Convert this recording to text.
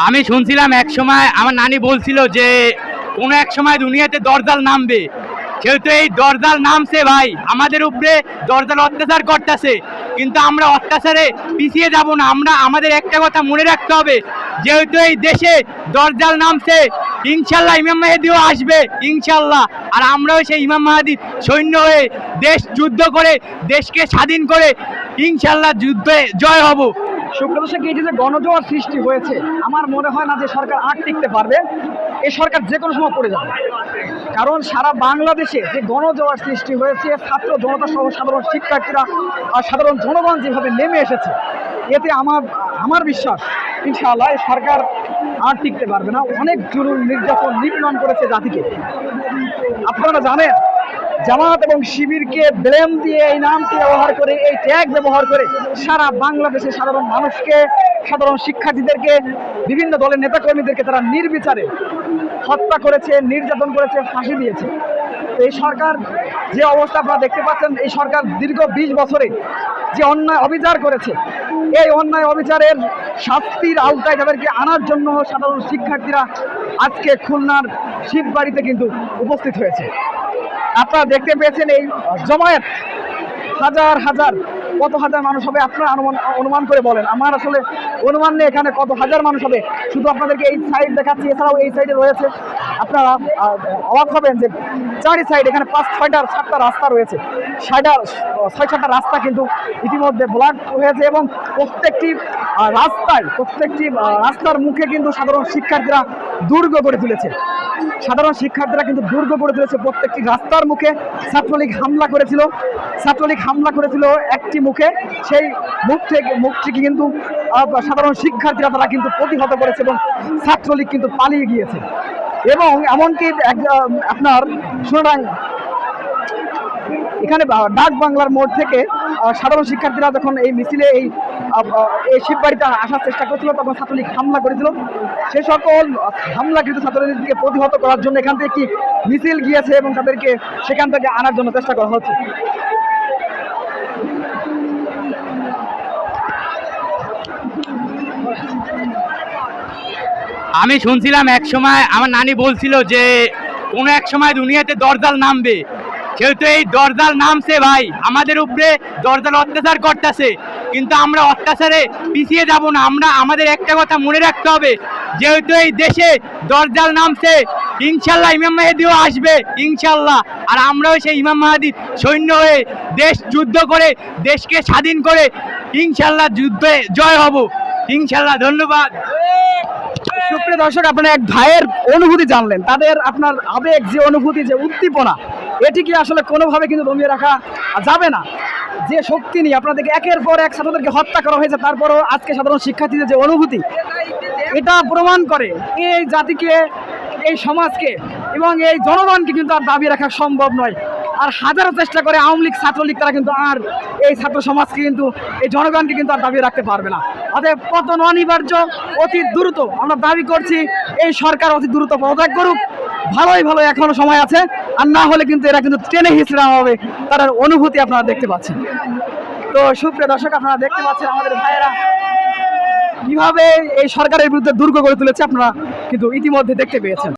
আমি শুনছিলাম এক সময় আমার নানি বলছিল যে কোনো এক সময় দুনিয়াতে দরজাল নামবে, যেহেতু এই দরজাল নামছে ভাই, আমাদের উপরে দরজাল অত্যাচার করতেছে, কিন্তু আমরা অত্যাচারে পিছিয়ে যাব না। আমাদের একটা কথা মনে রাখতে হবে, যেহেতু এই দেশে দরজাল নামছে, ইনশাল্লাহ ইমাম মাহদিও আসবে ইনশাল্লাহ। আর আমরাও সেই ইমাম মাহদির সৈন্য হয়ে দেশ যুদ্ধ করে দেশকে স্বাধীন করে ইনশাল্লাহ যুদ্ধে জয় হব। সুপ্রদর্শক, এই যে গণজোয়ার সৃষ্টি হয়েছে, আমার মনে হয় না যে সরকার আর টিকতে পারবে। এই সরকার যে কোনো সময় পড়ে যাবে, কারণ সারা বাংলাদেশে যে গণজোয়ার সৃষ্টি হয়েছে, ছাত্র জনতা সহ সাধারণ শিক্ষার্থীরা আর সাধারণ জনগণ যেভাবে নেমে এসেছে, এতে আমার বিশ্বাস ইনশাআল্লাহ এই সরকার আর টিকতে পারবে না। অনেক জুলুম নির্যাতন নিপীড়ন করেছে জাতিকে। আপনারা জানেন, জামাত এবং শিবিরকে ব্লেম দিয়ে, এই নামটি ব্যবহার করে, এই ট্যাগ ব্যবহার করে সারা বাংলাদেশের সাধারণ মানুষকে, সাধারণ শিক্ষার্থীদেরকে, বিভিন্ন দলের নেতাকর্মীদেরকে তারা নির্বিচারে হত্যা করেছে, নির্যাতন করেছে, ফাঁসি দিয়েছে। এই সরকার যে অবস্থা আপনারা দেখতে পাচ্ছেন, এই সরকার দীর্ঘ 20 বছরে যে অন্যায় অবিচার করেছে, এই অন্যায় অবিচারের শাস্তির আওতায় তাদেরকে আনার জন্য সাধারণ শিক্ষার্থীরা আজকে খুলনার শিববাড়িতে কিন্তু উপস্থিত হয়েছে। আপনারা দেখতে পেয়েছেন এই জমায়েত, হাজার হাজার, কত হাজার মানুষ হবে আপনারা অনুমান করে বলেন। আমার আসলে অনুমান নেই এখানে কত হাজার মানুষ হবে। শুধু আপনাদেরকে এই সাইড দেখাচ্ছি, এছাড়াও এই সাইডে রয়েছে। আপনারা অবাক হবেন যে চারি সাইড এখানে 5-6-7টা রাস্তা রয়েছে। 6-7টা রাস্তা কিন্তু ইতিমধ্যে ব্লক হয়েছে, এবং প্রত্যেকটি রাস্তার মুখে কিন্তু সাধারণ শিক্ষার্থীরা দুর্গ গড়ে তুলেছে। প্রত্যেকটি রাস্তার মুখে ছাত্রলীগ হামলা করেছিল একটি মুখে। সেই মুখ থেকে কিন্তু সাধারণ শিক্ষার্থীরা তারা কিন্তু প্রতিহত করেছে, এবং ছাত্রলীগ কিন্তু পালিয়ে গিয়েছে। এবং এমনকি আপনার সুতরাং এখানে ডাক বাংলার মোড় থেকে সাধারণ শিক্ষার্থীরা যখন এই মিছিলে এই শিববাড়িতে আসার চেষ্টা করেছিল, তখন ছাত্রলীগ হামলা করেছিল। সে সকল হামলা কিন্তু ছাত্রলীগকে প্রতিহত করার জন্য এখান থেকে একটি মিছিল গিয়েছে, এবং তাদেরকে সেখান থেকে আনার জন্য চেষ্টা করা হচ্ছে। আমি শুনছিলাম এক সময় আমার নানি বলছিল যে কোনো এক সময় দুনিয়াতে দরজাল নামবে, যেহেতু এই দরজাল নামছে ভাই, আমাদের উপরে দরজাল অত্যাচার করতেছে, কিন্তু আমরা অত্যাচারে পিছিয়ে যাব না। আমাদের একটা কথা মনে রাখতে হবে, যেহেতু এই দেশে দরজাল নামছে, ইনশাল্লাহ ইমাম মাহদিও আসবে ইনশাল্লাহ। আর আমরাও সেই ইমাম মাহদির সৈন্য হয়ে দেশ যুদ্ধ করে দেশকে স্বাধীন করে ইনশাল্লাহ যুদ্ধে জয় হব ইনশাল্লাহ। ধন্যবাদ। সুপ্রিয় দর্শক, আপনার এক ভাইয়ের অনুভূতি জানলেন, তাদের আপনার আবেগ, যে অনুভূতি, যে উদ্দীপনা, এটিকে আসলে কোনোভাবে কিন্তু দমিয়ে রাখা যাবে না। যে শক্তি নিয়ে আপনাদেরকে একের পর এক ছাত্রদেরকে হত্যা করা হয়েছে, তারপরও আজকে সাধারণ শিক্ষার্থীদের যে অনুভূতি, এটা প্রমাণ করে এই জাতিকে, এই সমাজকে এবং এই জনগণকে কিন্তু আর দাবি রাখা সম্ভব নয়। আর হাজারো চেষ্টা করে আওয়ামী লীগ, ছাত্রলীগ, তারা কিন্তু আর এই ছাত্র সমাজকে, কিন্তু এই জনগণকে কিন্তু আর দাবি রাখতে পারবে না। অতএব পতন অনিবার্য, অতি দ্রুত আমরা দাবি করছি এই সরকার অতি দ্রুত পদত্যাগ করুক। ভালোই এখনো সময় আছে, আর না হলে কিন্তু এরা কিন্তু টেনে হিচড়া হবে। তার অনুভূতি আপনারা দেখতে পাচ্ছেন। তো সুপ্রিয় দর্শক, আপনারা দেখতে পাচ্ছেন আমাদের ভাইয়েরা কিভাবে এই সরকারের বিরুদ্ধে দুর্গ গড়ে তুলেছে, আপনারা কিন্তু ইতিমধ্যে দেখতে পেয়েছেন।